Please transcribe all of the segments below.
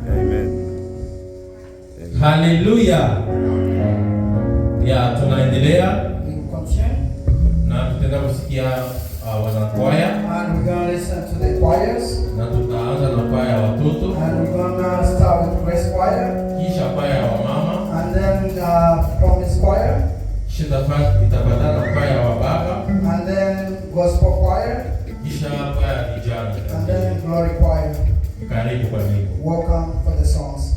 Amen. Hallelujah. Ya, tunaendelea na tutaenda kusikia wanakwaya. And we're going to listen to the choirs. Na tutaanza na kwaya ya watoto. And we're going to start with Grace Choir. Kisha kwaya ya wamama. And then Promise Choir. Kisha itafuatana na kwaya ya wababa. And then Gospel Choir. Kisha kwaya ya vijana. And then Glory Choir. Karibu kwa Mungu. Welcome for the songs.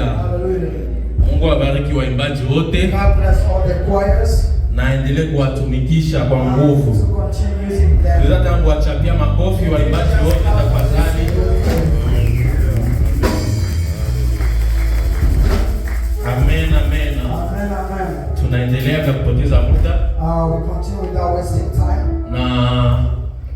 Haleluya. Hallelujah. Mungu awabariki waimbaji wote. God bless all the choirs. Na endelee kuwatumikisha kwa To nguvu. continue using them. Tunaweza tangu kuwachapia makofi waimbaji wote tafadhali. Amen, amen. Amen, amen. Tunaendelea kwa kupoteza muda. We continue without wasting time. Na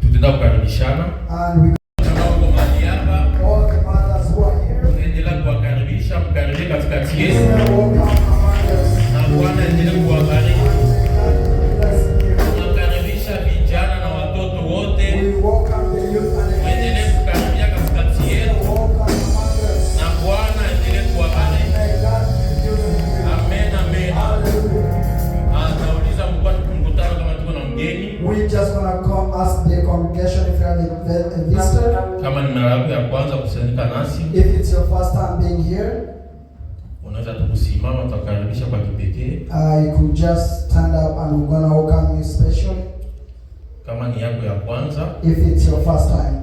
tutaenda kukaribishana. And we Tunaomba mahali hapa. all the mothers who are here. Tunaendelea kuwakaribisha, mkaribie katikati yetu. Welcome among us. Na Bwana endelee kuwabariki. Bless you. Tunakaribisha vijana na watoto wote. We welcome the youth and the Endelee kukaribia katikati yetu. welcome among us. Na Bwana endelee kuwabariki. May God be using you. Amen, amen. Hallelujah. Nauliza mkutano kama tuko na mgeni. We just want to come ask the congregation if you have a visitor. Kama ni mara yako ya kwanza kusanyika nasi, If it's your first time being here, unaweza tukusimama, tutakaribisha kwa kipekee. you could just stand up and we're going to welcome you specially. Kama ni yako ya kwanza, If it's your first time.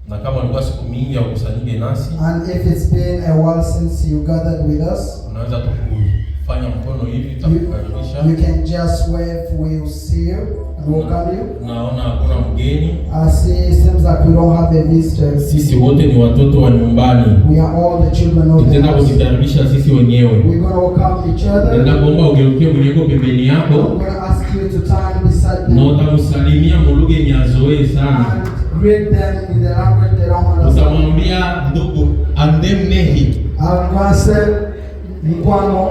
na kama ulikuwa siku mingi ya kusanyike nasi, And if it's been a while since you gathered with us, unaweza tukufanya mkono hivi, tutakukaribisha. you can just wave, we'll see you and welcome you. Naona hakuna mgeni. I see it seems like we don't have a visitor. Sisi wote ni watoto wa nyumbani. We are all the children of the Tutaenda house. kujikaribisha sisi wenyewe. We're going to welcome each other. Nenda kuomba ugeukie mwenyewe pembeni I'm yako, going to ask you to turn beside na them utamsalimia mulugha yenye azoee sana. and greet them in the language they don't understand. Utamwambia ndugu andemnehi. I'm going to say, Mkwano,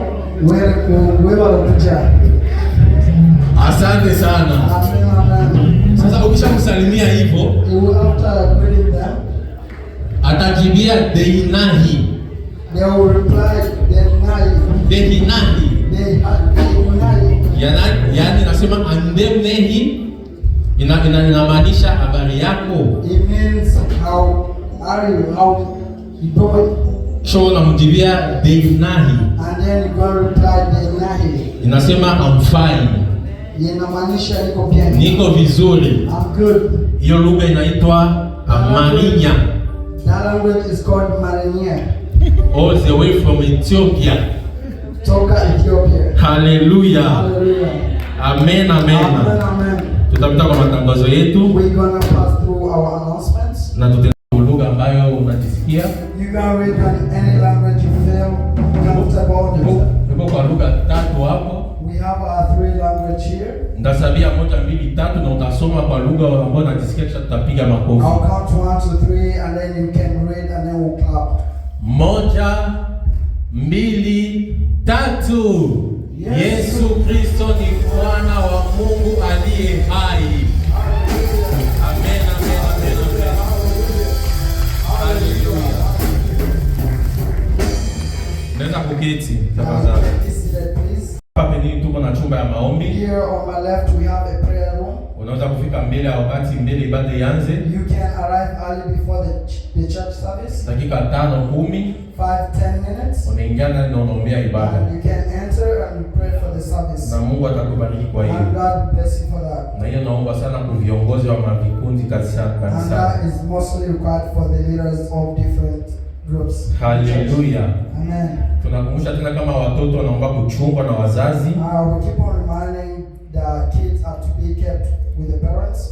wewe walokuja. Asante sana. Amen, amen. Sasa ukishamsalimia hivyo, After greeting them, atajibia deinahi. they will reply, Deinahi. they Yani nasema andemnehi inamaanisha habari yako. It means how are you, how you doing? So unamjibia deinahi. And then you go reply Denahi. Inasema I'm fine. Inamaanisha niko bien. Niko vizuri. I'm good. Hiyo lugha inaitwa Amarinya. That language is called Marinia. All the way from Ethiopia. Toka Ethiopia. Hallelujah. Hallelujah. Amen, amen. Amen, amen. Tutapita kwa matangazo yetu We're gonna pass through our announcements. na tutaenda lugha ambayo unajisikia. You can read in any language you feel comfortable with. Tuko kwa lugha tatu hapo. We have our 3 language here. Ndasabia 1, 2, 3 na utasoma kwa lugha ambayo unajisikia, kisha tutapiga makofi. I'll count 1 to 3 and then you can read and then we'll clap. 1, 2, 3. Yesu Kristo ni Mwana wa Mungu aliye hai. Amen, amen, amen, amen. Hallelujah. Nenda kuketi tafadhali. Be seated, please. Hapa penye tuko na chumba ya maombi. Here on my left we have a prayer room. Unaweza kufika mbele ya wakati mbele ibada ianze. You can arrive early before the church service. Dakika 5, 10 5-10 minutes. unaingia ndani na unaombea ibada. And you can enter and pray for the service. Na Mungu atakubariki kwa hiyo. And God bless you for that. Na hiyo naomba sana kwa viongozi wa mavikundi And kanisa. that is mostly required for the leaders of different groups. Hallelujah. Amen. Tunakumbusha tena kama watoto wanaomba kuchungwa na wazazi. We keep on reminding the kids are to be kept with the parents.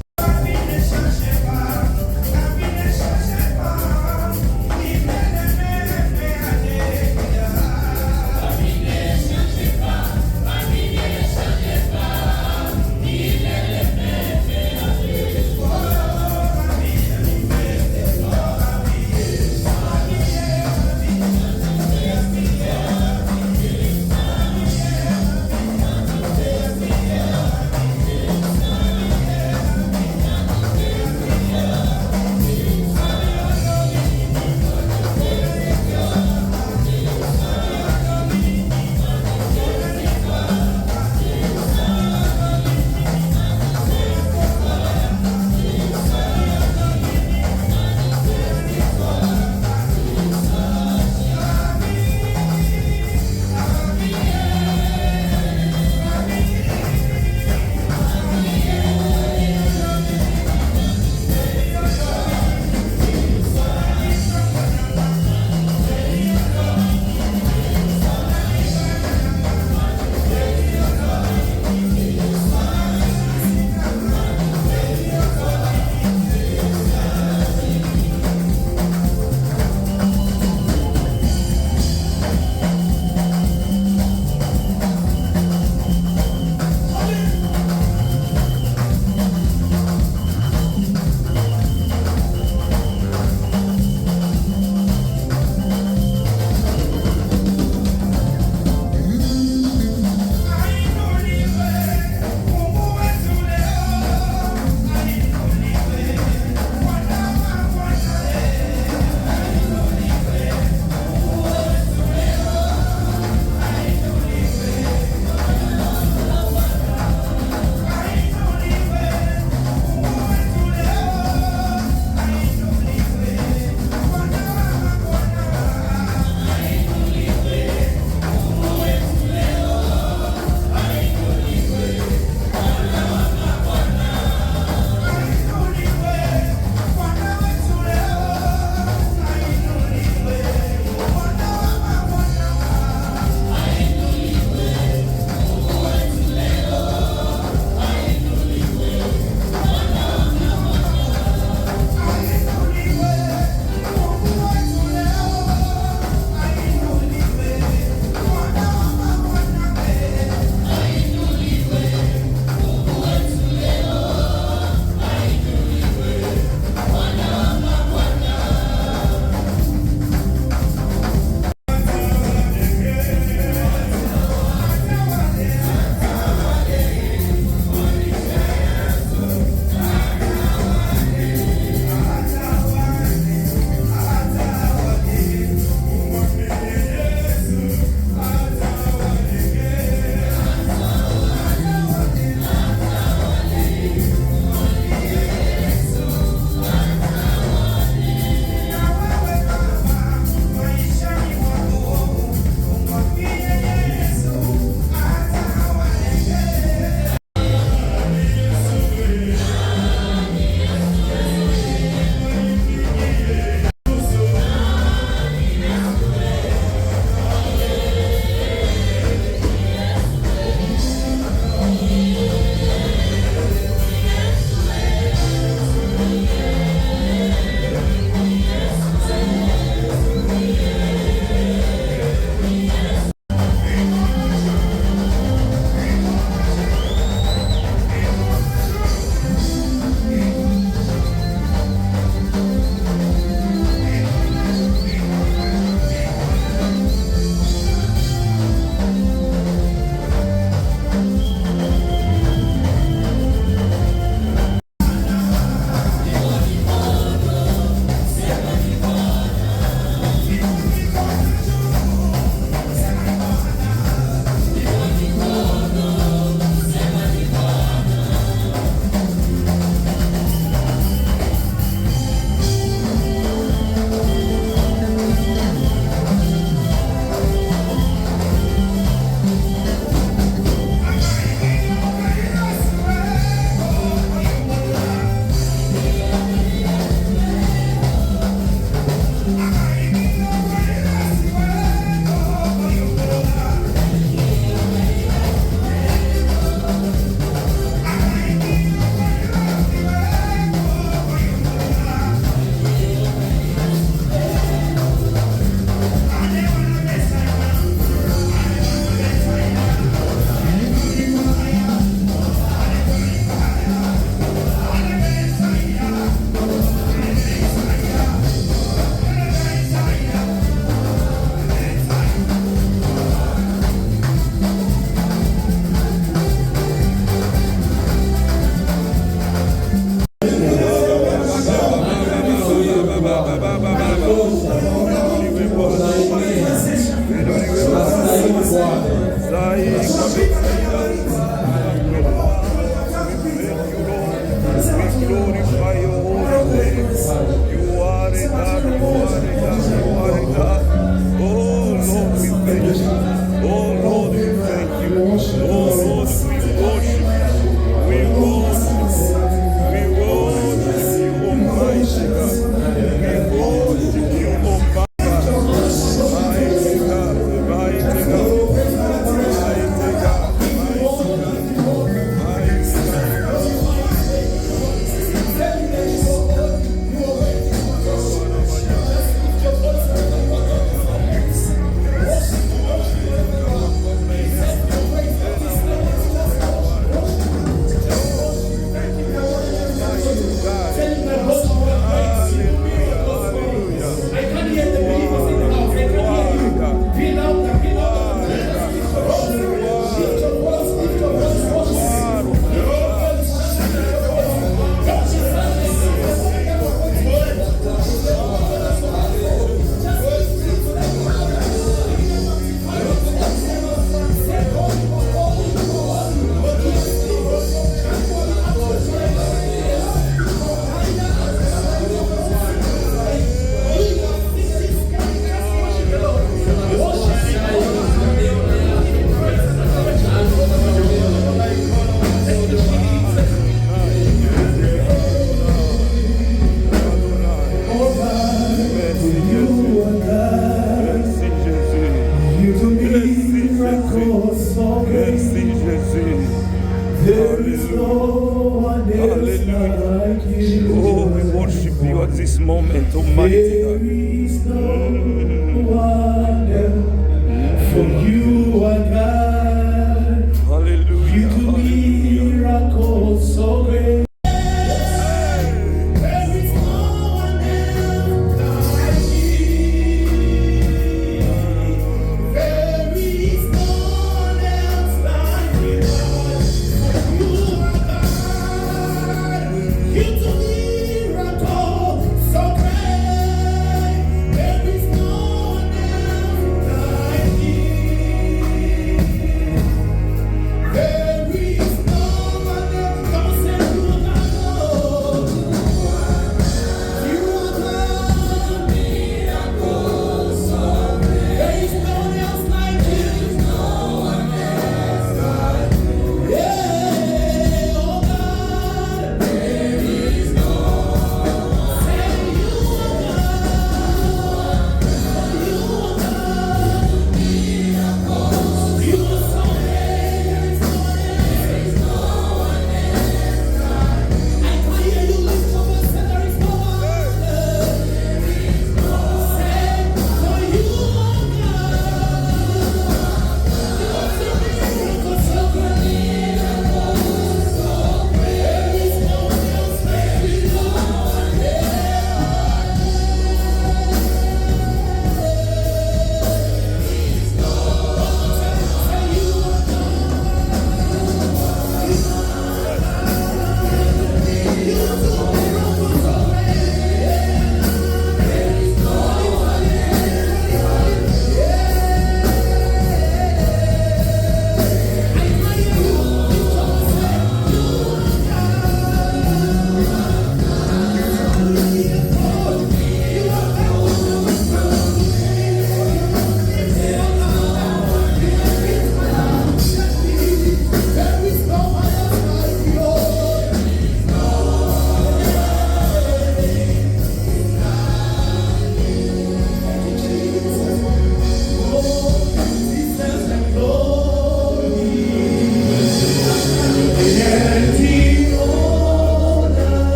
You do miracle so great.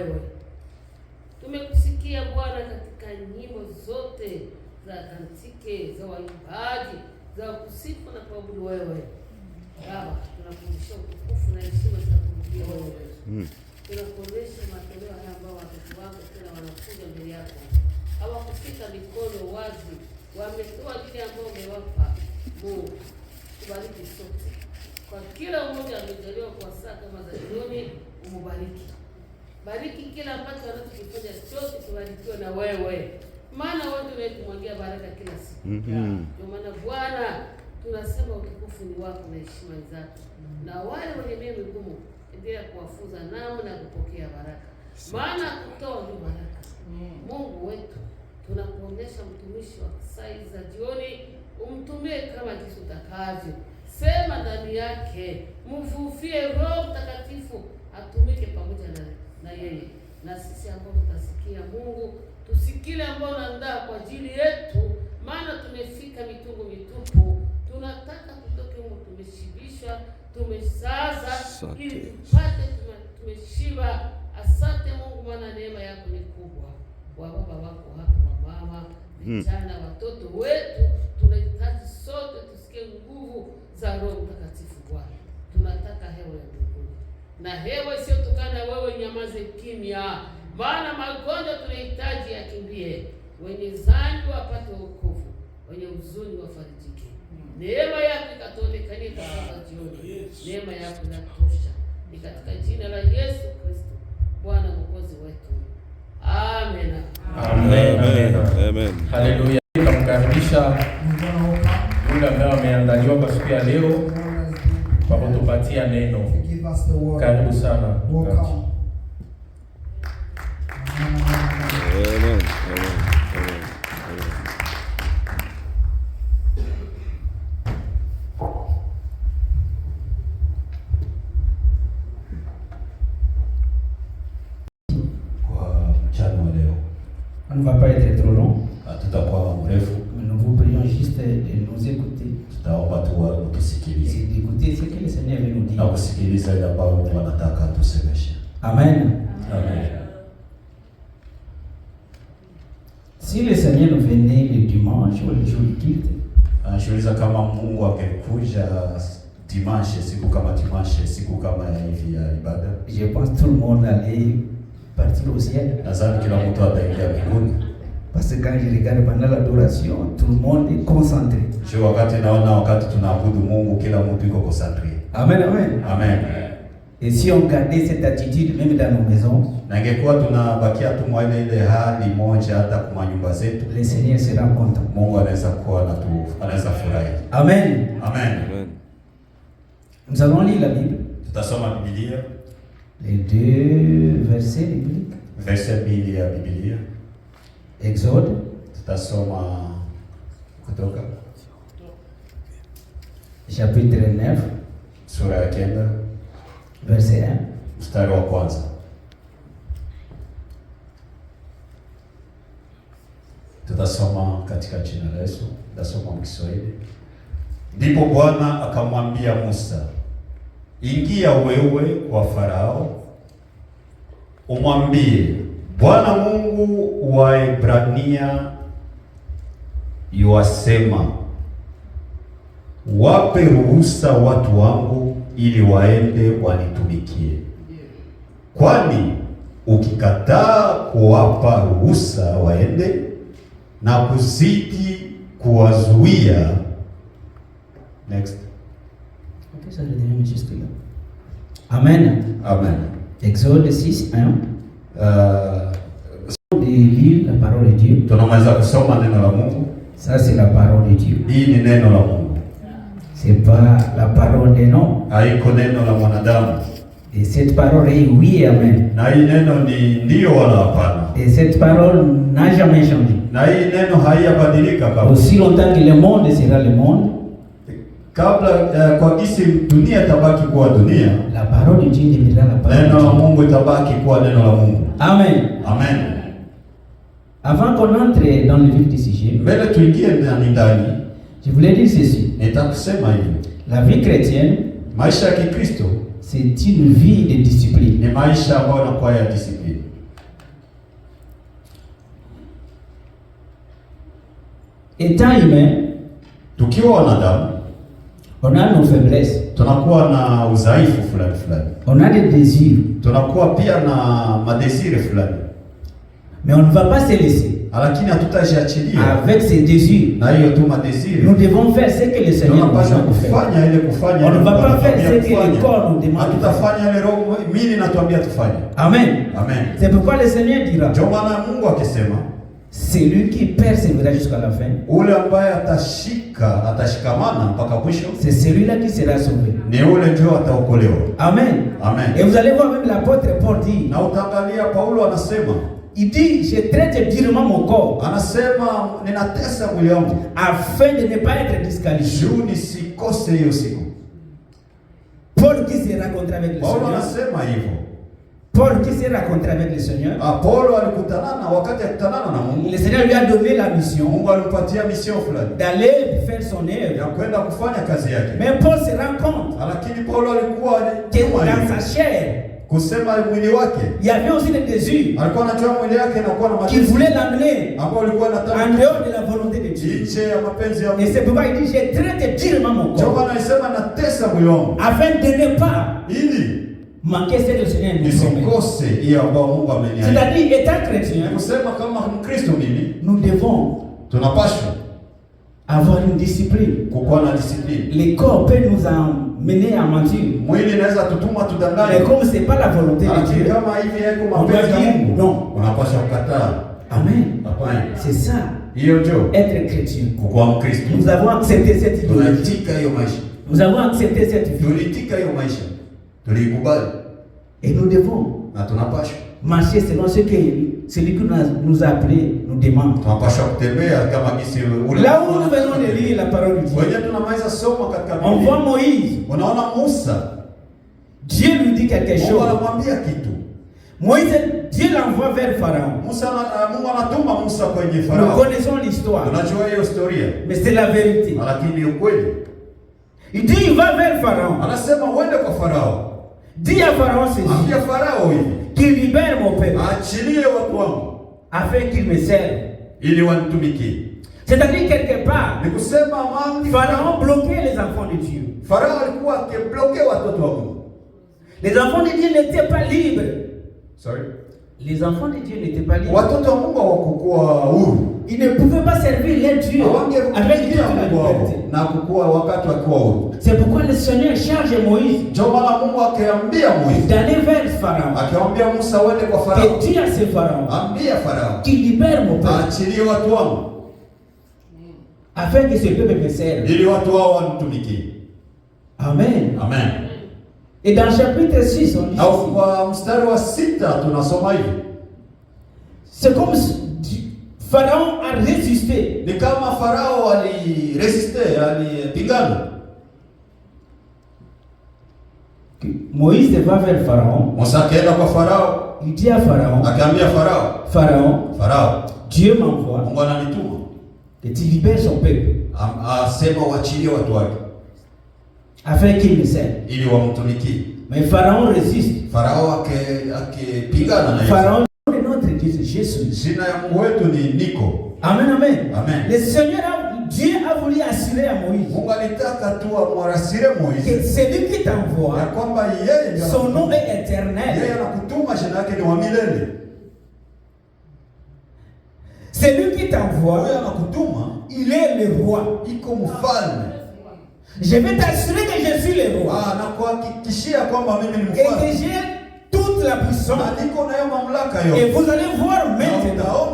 wewe. Tumekusikia Bwana katika nyimbo zote za kantike, za waimbaji, za kusifu na kuabudu wewe. Baba, tunakurudishia utukufu na heshima zinakurudia wewe. Tunakuonesha matoleo haya ambao watoto wako tena wanakuja mbele yako. Hawakufika mikono wazi, wametoa vile ambao umewapa. Mungu, tubariki sote. Kwa kila mmoja amejaliwa kwa saa kama za jioni, umubariki. Bariki kila ambacho wanachokifanya chote, tubarikiwe na wewe. Maana wewe ndiye tumwangia baraka kila siku. Ndio maana Bwana tunasema utukufu ni wako na heshima zako. Na wale wenye mioyo migumu endelea kuwafunza namna ya kupokea baraka. Maana kutoa ndio baraka. Mungu wetu, tunakuonesha mtumishi wa saa za jioni, umtumie kama jinsi utakavyo. Sema ndani yake, mvuvie Roho Mtakatifu atumike pamoja na yeye. Na sisi ambao tutasikia Mungu, tusikile ambao unaandaa kwa ajili yetu, maana tumefika mitungu mitupu. Tunataka tutoke huko tumeshibishwa, tumesaza ili tupate tumeshiba. Asante Mungu, maana neema yako ni kubwa. Wa baba wako hapo, wa mama, vijana, watoto wetu, tunahitaji sote tusikie nguvu za Roho Mtakatifu Bwana. Tunataka hewa ya mbinguni. Na hewa isiyotokana wewe nyamaze kimya. Maana magonjwa tunahitaji yakimbie. Wenye dhambi wapate wokovu. Wenye huzuni wafarijike. Neema yako ikatuonekanie kwa saa jioni. Neema yako inatosha. Ni katika jina la Yesu Kristo, Bwana Mwokozi wetu. Amen. Amen. Amen. Amen. Haleluya. Tunakaribisha yule ambaye ameandaliwa kwa siku ya leo kwa kutupatia neno. Karibu sana. Amen. Amen. On ne va pas être trop long. Tutakuwa mrefu. Nous vous prions juste de nous écouter. Tutaomba tu utusikilize. Et d'écouter ce que le Seigneur veut nous dire. Na kusikiliza ile ambayo Mungu anataka tusemeshe. Amen. Amen. Si le Seigneur nous venait le dimanche ou le jour du culte, Anashuhudia kama Mungu angekuja dimanche, siku kama dimanche, siku kama hivi ya ibada. je pense tout le monde allait partir au ciel. Nadhani kila mtu ataingia mbinguni. Parce que quand je regarde pendant l'adoration, tout le monde est concentré. Sio wakati naona wakati tunaabudu Mungu kila mtu yuko concentré. Amen, amen. Amen. Et si on gardait cette attitude même dans nos maisons, na ingekuwa tunabakia tu mwa ile hali moja hata kwa nyumba zetu, le Seigneur sera content. Mungu anaweza kuwa anaweza furahi. Amen. Amen. Nous allons lire la Bible. Tutasoma Biblia. Les deux versets bibliques. Verset 2 ya Biblia. Exode. Tutasoma Kutoka. Chapitre 9. Sura ya 9. Verset 1. Mstari wa kwanza. Tutasoma katika jina la Yesu. Tutasoma kwa Kiswahili. Ndipo Bwana akamwambia Musa, ingia wewe kwa Farao, umwambie, Bwana Mungu wa Ibrania yuasema, wape ruhusa watu wangu ili waende wanitumikie. Kwani ukikataa kuwapa ruhusa waende na kuzidi kuwazuia. Next. Ok, ça je dirais juste là. Amen. Amen. Exode 6:1. De lire la parole de Dieu. Tunaweza kusoma neno la Mungu. Ça c'est la parole de Dieu. Hii ni neno la Mungu. C'est pas la parole des noms. Haiko neno la mwanadamu. Et cette parole est oui et amen. Na hii neno ni ndio wala hapana. Et cette parole n'a jamais changé. Na hii neno haiyabadilika kabisa. Aussi longtemps que le monde sera le monde. Kabla kwa kisi dunia tabaki kuwa dunia, la parole de Dieu demeurera la parole. Neno la Mungu itabaki kuwa neno la Mungu. Amen. Amen. Avant qu'on entre dans le vif du sujet, mbele tuingie ndani, je voulais dire ceci. Nitakusema hivi. La vie chrétienne, maisha ya Kikristo, c'est une vie de discipline. Ni maisha ambayo yanakuwa ya discipline. Étant humain, tukiwa wanadamu on a nos faiblesses. Tunakuwa na udhaifu fulani fulani. On a des désirs. Tunakuwa pia na madesire fulani. Mais on ne va pas se laisser. Lakini hatutajiachilia avec ces désirs. Na hiyo tu madesire. Nous devons faire ce que le Seigneur nous demande de faire. Kufanya ile kufanya. On ne va pas faire ce que le corps nous demande. Hatutafanya ile roho mimi natuambia tufanye. Amen. Amen. C'est pourquoi le Seigneur dira. Ndio maana Mungu akisema celui qui persévérera jusqu'à la fin, ule ambaye atashikamana mpaka mwisho, c'est celui-là qui sera sauvé. Ni ule ndio ataokolewa. Amen. Amen. Et vous allez voir même l'apôtre Paul dit. Na utaangalia Paulo anasema, il dit je traite durement mon corps. Anasema ninatesa mwili wangu afin de ne pas être disqualifié. Juu nisikose hiyo siku. Paul qui s'est rencontré avec le Paulo Seigneur. anasema hivyo. Paul qui s'est rencontré avec le Seigneur. Paulo alikutana na wakati akutanana na Mungu. Le Seigneur lui a donné la mission. Mungu alimpatia mission fulani. D'aller faire son œuvre. Ya kwenda kufanya kazi yake. Mais Paul se rend compte. Lakini Paulo alikuwa dans sa chair. Kusema mwili wake. Il y avait aussi des désirs. Alikuwa anajua mwili yake inakuwa na mapenzi. Qui voulait l'amener. Ambao alikuwa anataka. En dehors de la volonté de Dieu. Nje ya mapenzi ya Mungu. Et c'est pourquoi il dit j'ai traité durement mon corps. Ndio anasema natesa mwili wangu. Afin de ne pas. Ili manquer ce que le Seigneur nous promet. C'est-à-dire, étant chrétien, nous devons avoir une discipline. Le corps peut nous emmener à mentir. Mais comme ce n'est pas la volonté de Dieu, on doit dire non. Amen. C'est ça, être chrétien. Nous avons accepté cette idéologie. Nous avons accepté cette vie. Et nous devons marcher selon ce que celui qui nous a appelés nous demande. Là où nous venons de lire la parole de Dieu, on voit Moïse. Dieu lui dit quelque chose. Moïse, Dieu l'envoie vers Pharaon. Nous connaissons l'histoire. Mais c'est la vérité. Il dit il va vers Pharaon. Dis à Pharaon ceci. Qu'il libère mon peuple. Afin qu'il me serve. C'est-à-dire quelque part. Pharaon bloquait les enfants de Dieu. Les enfants de Dieu n'étaient pas libres. Sorry. Les enfants de Dieu n'étaient pas libres. Ils ne pouvaient pas servir les dieux avec Dieu la liberté. C'est pourquoi le Seigneur charge Moïse d'aller vers Pharaon. Et dit à ce Pharaon qu'il libère mon peuple afin que ce peuple me serve. Amen. Amen. Et dans le chapitre 6, on dit c'est comme Pharaon a résisté. Moïse va vers Pharaon. Il dit à Pharaon, Pharaon, Dieu m'envoie que tu libères son peuple afin qu'il me serve. Mais Pharaon résiste. Pharaon est notre Dieu, Jésus. Amen, amen. Le Seigneur, Dieu a voulu assurer à Moïse que celui qui t'envoie, son nom est éternel. Celui qui t'envoie, il est le roi. Je vais t'assurer que je suis le roi. Et que j'ai toute la puissance. Et vous allez voir maintenant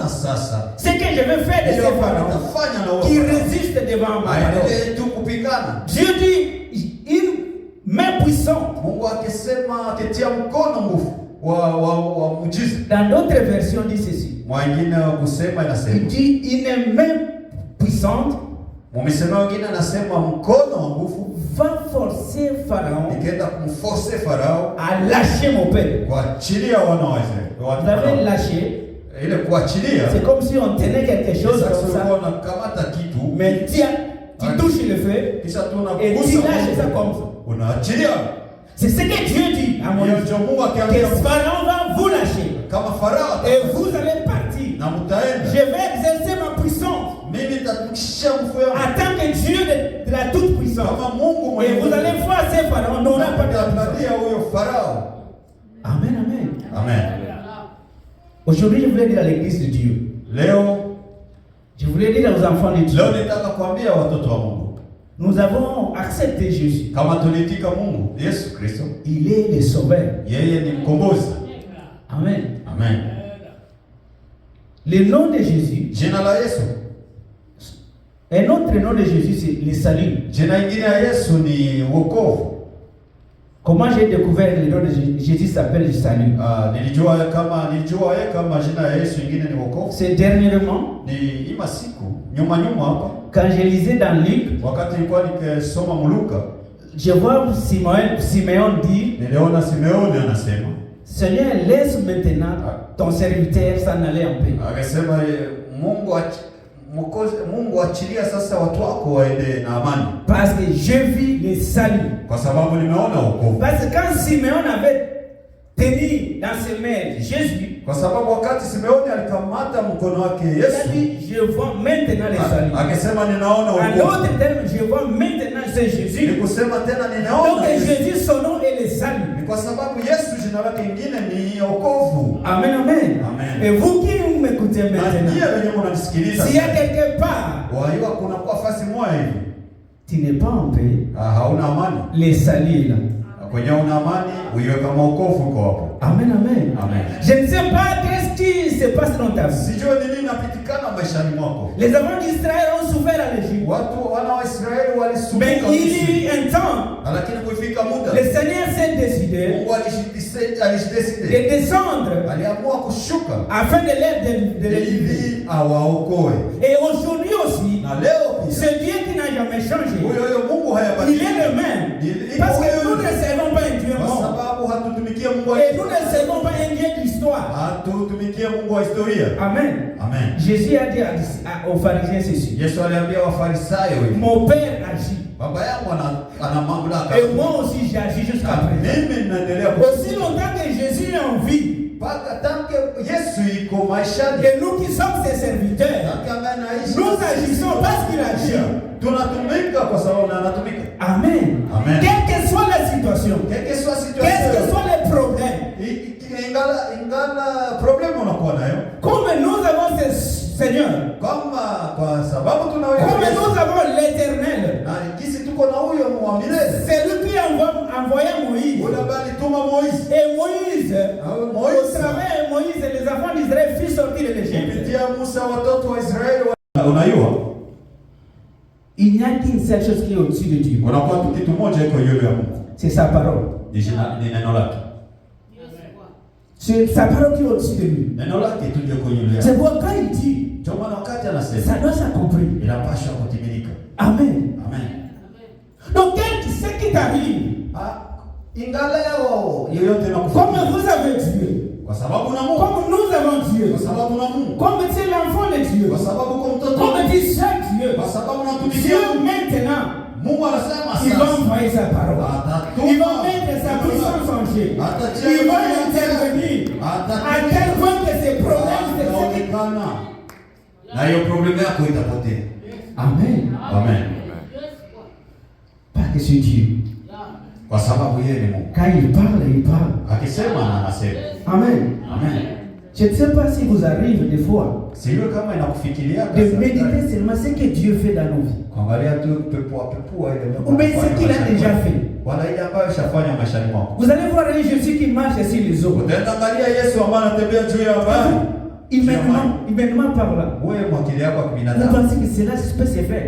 ce que je vais faire de ces pharaons qui résistent devant moi. Dieu dit une main puissante. Dans d'autres versions, dit ceci. Il dit une main puissante va forcer Pharaon à lâcher mon peuple. Vous avez lâché. C'est comme si on tenait quelque chose comme ça. Mais tu touches le feu et tu lâches ça comme ça. C'est ce que Dieu dit à Moïse. Que Pharaon va vous lâcher. Et vous allez partir. Je vais exercer ma puissance. Farao. Amen, amen. Amen. Aujourd'hui, je voulais dire à l'église de Dieu. Leo, je voulais dire aux enfants de Dieu. Leo nitaka kuambia watoto wa Mungu. Nous avons accepté Jésus. Kama tulitika Mungu, Yesu Kristo. Il est le sauveur. Yeye ni mkombozi. Amen. Amen. Le nom de Jésus. Jina la Yesu. Un autre nom de Jésus, c'est le salut. Jina ingine ya Yesu ni wokovu. Comment j'ai découvert le nom de Jésus s'appelle le salut? Nilijua kama jina ya Yesu ingine ni wokovu. C'est dernièrement. Ni ima siku nyuma hapa. Quand je lisais dans Luc, wakati nilikuwa nikisoma Luka, je vois Simeon dire, niliona Simeoni anasema, Seigneur, laisse maintenant ton serviteur s'en aller en paix. Akasema Mungu achilia sasa watu wako waende na amani. Parce que je vis le salut. Kwa sababu nimeona wokovu. Parce que quand Simeon avait tenu dans ses mains Jésus, kwa sababu wakati Simeoni alikamata mkono wake Yesu, je vois maintenant le salut. Akasema ninaona wokovu. En d'autres termes, je vois maintenant c'est Jésus. Ni kusema tena ninaona. Donc Jésus son nom est le salut. Ni kwa sababu Yesu jina lake lingine ni wokovu. Amen, amen. Amen. Et vous qui m'écoutez maintenant, s'il y a quelque part, waiwa kuna kwa fasi moja hivi, tu n'es pas en paix, hauna amani, le salut là. Kwenye una amani, uiwe kama wokovu uko hapo. Amen, amen. Amen. Je ne sais pas qu'est-ce qui se passe dans ta vie. Sijui nini inapitikana maishani mwako. Les enfants d'Israël ont souffert à l'Égypte. Watu wana wa Israeli walisumbuka. Mais il y a un temps, lakini kufika muda, le Seigneur s'est décidé de descendre, aliamua kushuka afin de l'aide de ili awaokoe. Et aujourd'hui aussi, na leo pia, ce Dieu qui n'a jamais changé, Mungu il est le même. Parce que nous ne servons pas un Dieu mort. Et nous ne servons pas un Dieu d'histoire. Amen. Amen. Jésus a dit aux pharisiens ceci. Mon Père agit. Et moi aussi j'ai agi jusqu'à présent. Aussi longtemps que Jésus est en vie, et nous qui sommes ses serviteurs, nous agissons parce qu'il agit. Amen. Amen. Quelle que soit la situation, quels que soient les problèmes, comme nous avons ce Seigneur, comme nous avons l'Éternel, c'est lui qui a envoyé Moïse. Et Moïse, au travers Moïse, les enfants d'Israël firent sortir de l'Égypte. Il n'y a qu'une seule chose qui est au-dessus de Dieu. C'est sa parole. C'est sa parole qui est au-dessus de lui. C'est pourquoi il dit, ça doit s'accomplir. Amen. Amen. Donc, ce qui t'arrive, comme vous avez Dieu, comme nous avons Dieu, comme tu es l'enfant de Dieu, comme tu sais Dieu, Dieu maintenant, il va envoyer sa parole, il va mettre sa puissance en jeu, il va intervenir à tel point que ces problèmes Amen. Amen. Parce que c'est Dieu. Quand il parle. Amen. Amen. Je ne sais pas si vous arrive des fois de méditer seulement ce que Dieu fait dans nos vies. Ou bien ce qu'il a déjà fait. Vous allez voir un Jésus qui marche sur les eaux. Humainement par là. Vous pensez que cela peut se faire?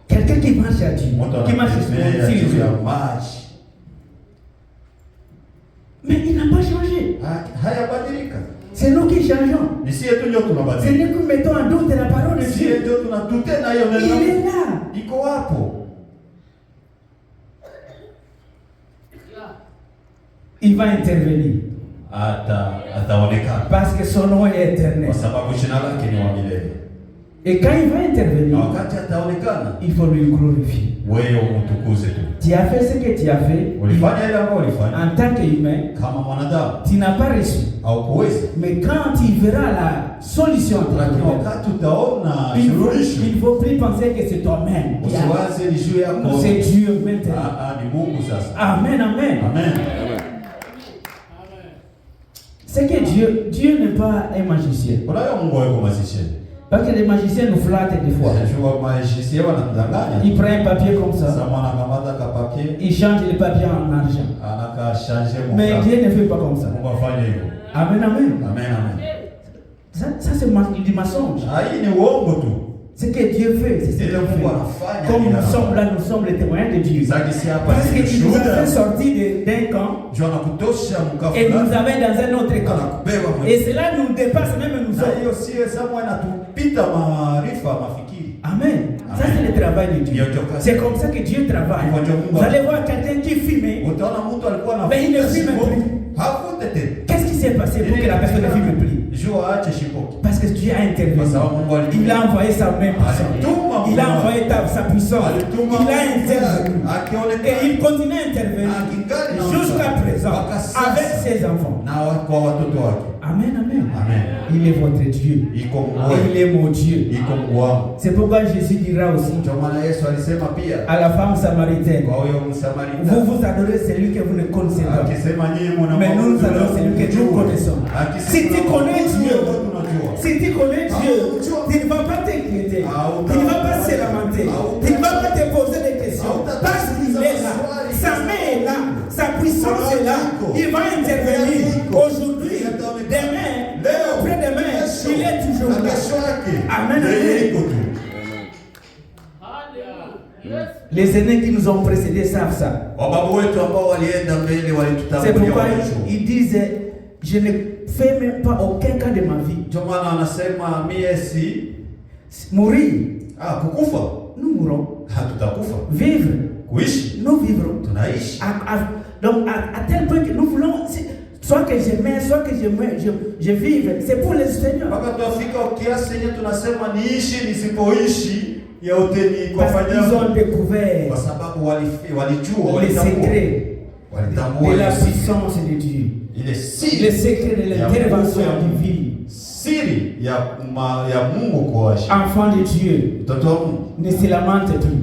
Quelqu'un qui marche à Dieu, qui marche sur les eaux. Mais il n'a pas changé. C'est nous qui changeons. C'est nous qui mettons en doute la parole de Dieu. Il est là. Il va intervenir. Parce que son nom est éternel. Et quand il va intervenir, il faut lui glorifier. Tu as fait ce que tu as fait. En tant qu'humain, tu n'as pas reçu. Mais quand tu verras la solution, il ne faut plus penser que c'est toi-même. C'est Dieu maintenant. Amen, amen. C'est que Dieu n'est pas un magicien. Parce que les magiciens nous flattent des fois. Ils prennent un papier comme ça. Ils changent le papier en argent. Mais Dieu ne fait pas comme ça. Amen, amen. Ça c'est du mensonge. Ce que Dieu fait, c'est ce qu'il fait. Comme nous sommes là, nous sommes les témoins de Dieu. Parce qu'il nous a fait sortir d'un camp et nous avait dans un autre camp. Et cela nous dépasse même nous autres. Amen. Ça c'est le travail de Dieu. C'est comme ça que Dieu travaille. Vous allez voir quelqu'un qui filme, mais il ne filme plus. Qu'est-ce qui s'est passé pour que la personne ne filme plus? Parce que Dieu a intervenu. Il a envoyé sa main puissante. Il a envoyé sa puissance. Il a intervenu. Et il continue à intervenir jusqu'à présent avec ses enfants. Amen, amen. Il est votre Dieu. Et il est mon Dieu. C'est pourquoi Jésus dira aussi à la femme samaritaine, vous vous adorez celui que vous ne connaissez pas. Mais nous nous adorons celui que nous connaissons. Si tu connais Dieu, tu ne vas pas t'inquiéter. Tu ne vas pas se lamenter. Tu ne vas pas te poser des questions. Parce qu'il est là. Sa main est là. Sa puissance est là. Il va intervenir aujourd'hui, demain, après-demain. Il est toujours là. Amen. Les aînés qui nous ont précédés savent ça. C'est pourquoi ils disent, je ne fais même pas aucun cas de ma vie. Mourir. Nous mourrons. Vivre. Nous vivrons. Donc à tel point que nous voulons, soit que je meurs, soit que je vive, c'est pour le Seigneur. Parce qu'ils ont découvert les secrets de la puissance de Dieu, les secrets de l'intervention divine. Enfant de Dieu, ne se lamente plus.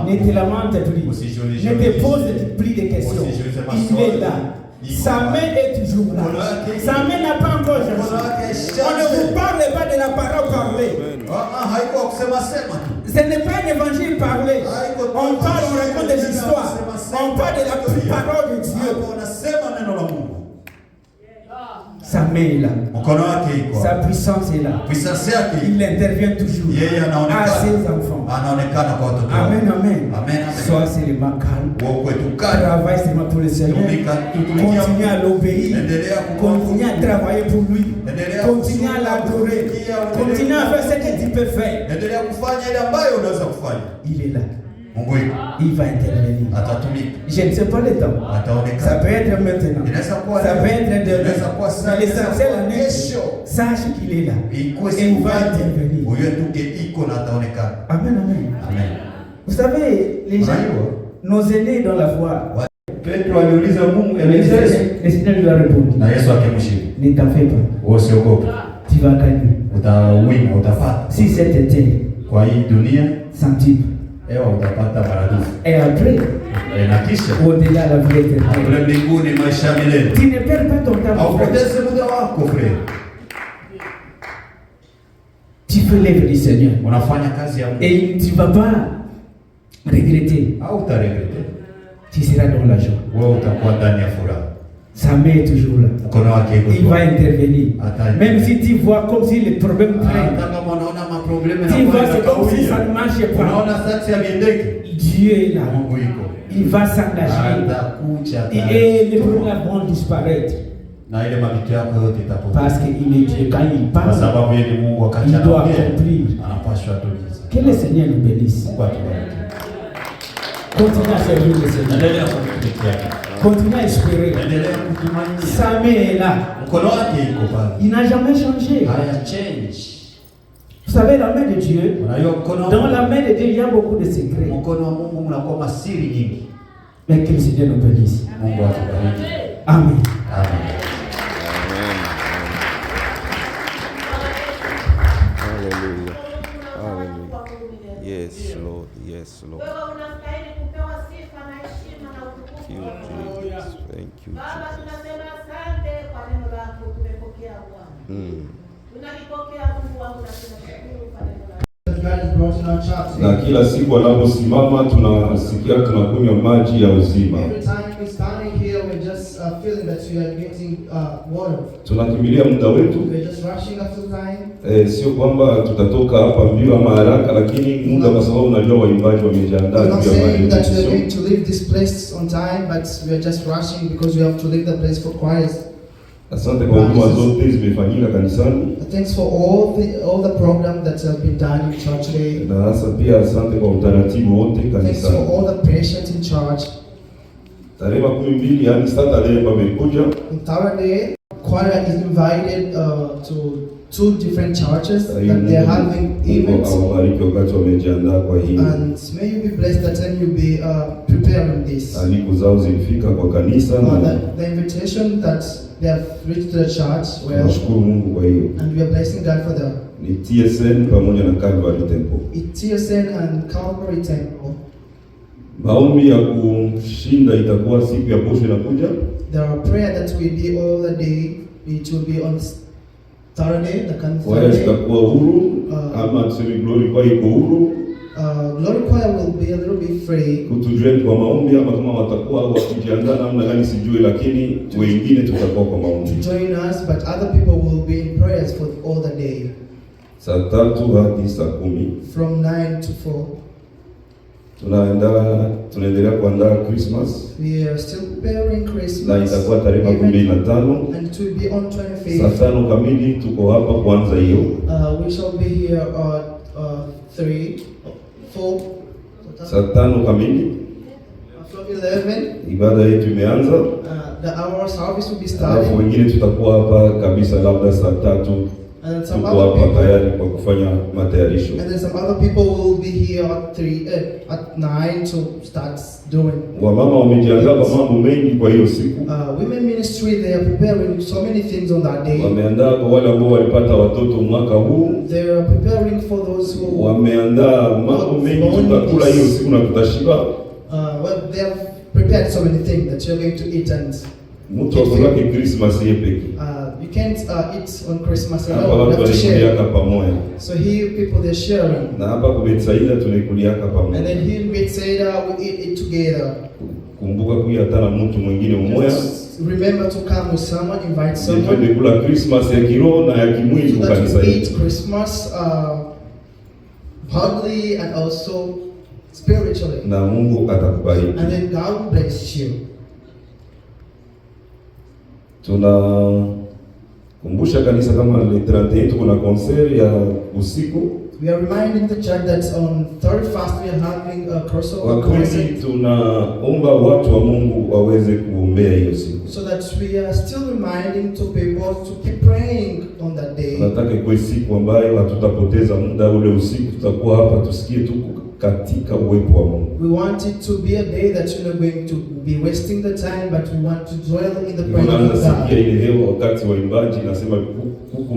Ne te lamente plus. Ne te pose plus de questions. Il est là. Sa main est toujours là. Sa main n'a pas encore changé. On ne vous parle pas de la parole parlée. Ce n'est pas un évangile parlé. On parle, on raconte des histoires. On parle de la parole de Dieu. Sa main est là. Sa puissance est là. Il intervient toujours à ses enfants. Amen, amen. Sois seulement calme. Travaille seulement pour le Seigneur. Continue à l'obéir. Continue à travailler pour lui. Continue à l'adorer. Continue à faire ce que tu peux faire. Il est là. Il va intervenir. Je ne sais pas le temps. Ça peut être maintenant. Ça peut être demain. L'essentiel en est, sache qu'il est là. Et il va intervenir. Amen, amen. Vous savez, les gens, nos aînés dans la foi, le Seigneur lui a répondu. Ne t'en fais pas. Tu vas gagner. Si c'était sans type. Et après, au-delà la vie éternelle. Tu ne perds pas ton temps, frère. Tu fais l'œuvre du Seigneur. Et tu ne vas pas regretter. Tu seras dans la joie. Sa main est toujours là. Il va intervenir. Même si tu vois comme si le problème traîne. Tu vois, c'est comme si ça ne marche pas. Dieu est là. Il va s'engager. Et les problèmes vont disparaître. Parce qu'il est Dieu. Quand il parle, il doit accomplir. Que le Seigneur nous bénisse. Continue à servir le Seigneur. Continue à espérer. Sa main est là. Il n'a jamais changé. Vous savez, la main de Dieu, dans la main de Dieu, il y a beaucoup de secrets. Mais que le Seigneur nous bénisse. Mungu atubariki. Amen. Amen. Hallelujah. Hallelujah. Yes, Lord. Yes, Lord. Thank you, Jesus. Thank you, Jesus. Na kila siku anaposimama tunasikia tunakunywa maji ya uzima. Tunakimbilia muda wetu. Sio kwamba tutatoka hapa mbio ama haraka, lakini muda, kwa sababu unajua waimbaji wamejiandaa pia. Asante kwa huduma zote zimefanyika kanisani. Thanks for all the program that have been done in church today. Na hasa pia asante kwa utaratibu wote kanisani. Thanks for all the patience in church. Tarehe 12 yani Saturday pamekuja. On Saturday, choir is invited to two different churches that they are having events. And may you be blessed that time you'll be preparing this. The invitation that they have reached to the church, well, and we are blessing God for them. It's TSN and Calvary Temple. Maombi ya kushinda itakuwa siku ya posho inakuja. There are prayer that will be all the day. It will be on Saturday, the Saturday. Ama tuseme Glory Choir iko huru. Glory Choir will be a little bit free. Kutujoin kwa maombi ama kama watakuwa wakijiandaa namna gani sijui, lakini wengine tutakuwa kwa maombi. To join us, but other people will be in prayers for all the day. Saa 3 hadi saa 10. From 9 to 4. Tunaendelea kuandaa Christmas. We are still preparing Christmas. Na itakuwa tarehe 25. And it will be on 25th. Saa 5 kamili tuko hapa kuanza hiyo. We shall be here at 3, 4. Saa 5 kamili. From 11. Ibada yetu imeanza. Our service will be starting. Alafu wengine tutakuwa hapa kabisa labda saa 3. And some other people tayari kwa kufanya matayarisho. And then some other people will be here at 9 to start doing. Wamama wamejiandaa kwa mambo mengi kwa hiyo siku. Women ministry, they are preparing so many things on that day. Wameandaa kwa wale ambao walipata watoto mwaka huu. They are preparing for those who wameandaa mambo mengi, tutakula hiyo siku na tutashiba. Well, they have prepared so many things that you're going to eat and mtu akulake Christmas yeye peke. You can't eat on Christmas alone. Hapa watu wanakuliaka pamoja. So here people they're sharing. Na hapa kwa Betsaida tunakuliaka pamoja. And then here in Betsaida we eat it together. Kumbuka kuja hata na mtu mwingine mmoja. Remember to come with someone, invite someone. Twende kula Christmas ya kiroho na ya kimwili kwa kanisa letu. Eat Christmas bodily and also spiritually. Na Mungu atakubariki. And then God will bless you. Tunakumbusha kanisa kama le 31 tuko na concert ya usiku. We are reminding the church that on 31st we are having a crossover concert. Tunaomba watu wa Mungu waweze kuombea hiyo siku. So that we are still reminding to people to keep praying on that day. Tunataka kwa siku ambayo hatutapoteza muda ule usiku, tutakuwa hapa tusikie tu katika uwepo wa Mungu. We want it to be a day that you're not going to be wasting the time, but we want to dwell in the presence of God. Tunasikia ile leo wakati waimbaji nasema huku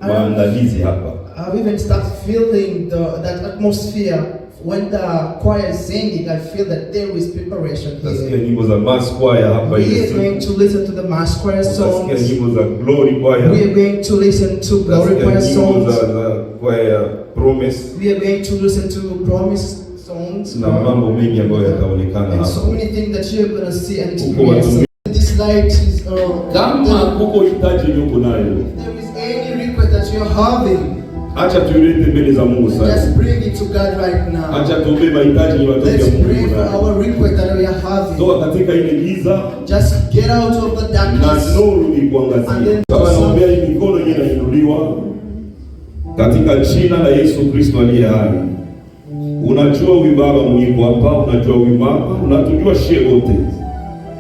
maandalizi hapa. I've even started feeling that atmosphere when the choir is singing. I feel that there is preparation here. Tunasikia nyimbo za mass choir hapa hivi. We are going to listen to the mass choir songs. Tunasikia nyimbo za glory choir. We are going to listen to glory choir songs. Za choir promise. We are going to listen to promise songs. Na mambo mengi ambayo yataonekana hapa. And so many things that you are going to see and experience. This night is kama kuko hitaji yuko nayo. There is any request that you are having. Acha tuilete mbele za Mungu sasa. Just bring it to God right now. Acha tuombe mahitaji ya watoto wa Mungu. Let's pray for our request that we are having. Toka katika ile giza. Just get out of the darkness. Na nuru ikuangazia. Baba, naombea hii mikono yenyewe inainuliwa katika jina la Yesu Kristo aliye hai. Unajua huyu baba mwenye hapa, unajua huyu mama, unatujua shehe wote.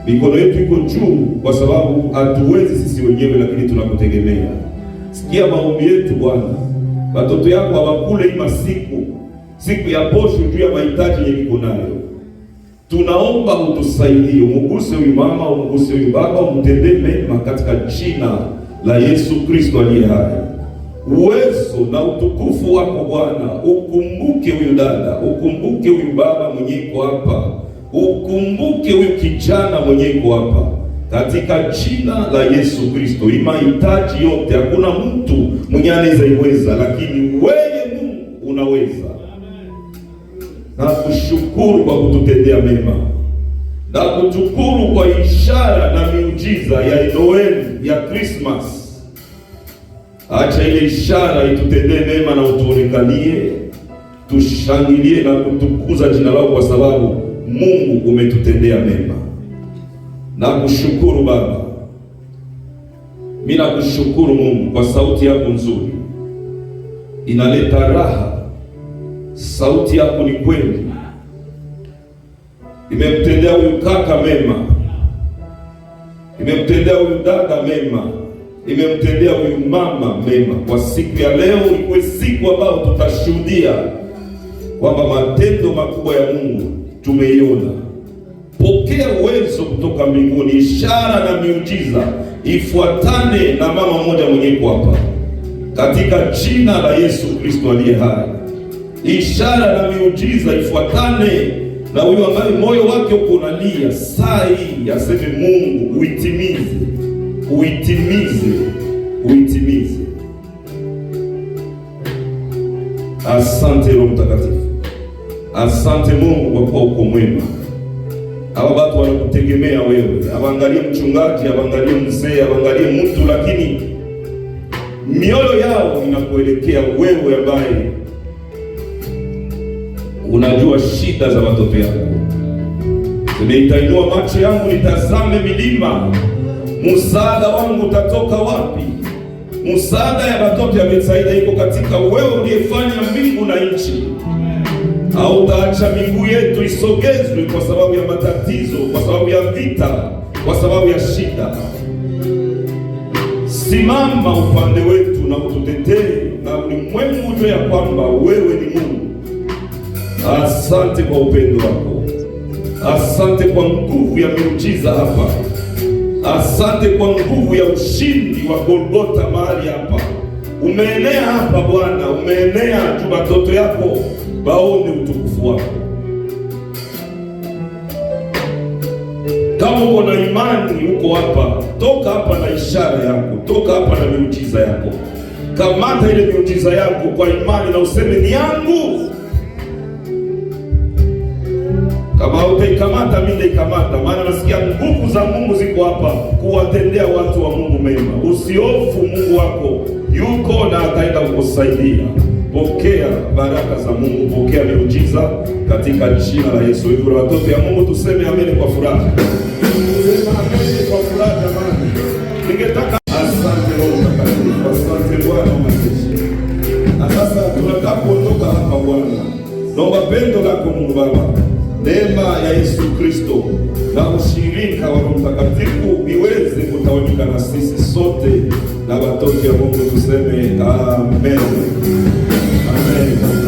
Mikono yetu iko juu kwa sababu hatuwezi sisi wenyewe, lakini tunakutegemea. Sikia maombi yetu Bwana. Watoto yako hawakule hii siku ya posho juu ya mahitaji yenye niko nayo. tunaomba utusaidie, umuguse huyu mama, umuguse huyu baba, umtendee mema katika jina la Yesu Kristo aliye hai. Uwezo na utukufu wako Bwana, ukumbuke huyu dada, ukumbuke huyu baba mwenye iko hapa, ukumbuke huyu kijana mwenye iko hapa, katika jina la Yesu Kristo. Mahitaji yote, hakuna mtu mwenye anaweza iweza, lakini wewe Mungu unaweza. Na kushukuru kwa kututendea mema, na kushukuru kwa ishara na miujiza ya Noel, ya Christmas. Acha ile ishara itutendee mema na utuonekanie, tushangilie na kutukuza jina lako, kwa sababu Mungu umetutendea mema. Na kushukuru Baba, mimi nakushukuru Mungu kwa sauti yako nzuri, inaleta raha. Sauti yako ni kweli, imemtendea huyu kaka mema, imemtendea huyu dada mema, imemtendea huyu mama mema. Kwa siku ya leo ikuwe siku ambayo tutashuhudia kwamba matendo makubwa ya Mungu tumeiona. Pokea uwezo kutoka mbinguni, ishara na miujiza ifuatane na mama mmoja mwenye kwa hapa, katika jina la Yesu Kristo aliye hai. Ishara na miujiza ifuatane na huyu ambaye moyo wake uko unalia saa hii, aseme Mungu uitimize, uitimize, uitimize. Asante Roho Mtakatifu, asante Mungu kwa kuwa uko mwema. Hawa watu wanakutegemea wewe, hawaangalie mchungaji, hawaangalie mzee, hawaangalie mtu, lakini mioyo yao inakuelekea wewe ambaye unajua shida za watoto yako. Nitainua macho yangu nitazame milima, msaada wangu utatoka wapi? Msaada ya watoto ya Betsaida iko katika wewe uliyefanya mbingu na nchi. Hautaacha miguu yetu isogezwe kwa sababu ya matatizo, kwa sababu ya vita, kwa sababu ya shida. Simama upande wetu na ututetee, na ulimwengu ujue ya kwamba wewe ni Mungu. Asante kwa upendo wako, asante kwa nguvu ya miujiza hapa, asante kwa nguvu ya ushindi wa Golgotha mahali hapa. Umeenea hapa Bwana, umeenea tu, watoto yako baone utukufu wako. Kama uko na imani uko hapa, toka hapa na ishara yako, toka hapa na miujiza yako. Kamata ile miujiza yako kwa imani na useme ni yangu. Kama utaikamata, mimi naikamata, maana nasikia nguvu za Mungu ziko hapa kuwatendea watu wa Mungu mema. Usihofu, Mungu wako yuko na ataenda kukusaidia. Pokea baraka za Mungu, pokea miujiza katika jina la Yesu. Hivyo watoto ya Mungu tuseme amen kwa furaha. Tuseme amen kwa furaha jamani. Ningetaka asante Roho Mtakatifu, asante Bwana wa majeshi. Na sasa tunataka kuondoka hapa Bwana. Naomba pendo lako Mungu Baba, neema ya Yesu Kristo na ushirika wa Roho Mtakatifu iweze kutawanyika na sisi sote na watoto ya Mungu, tuseme amen. Amen.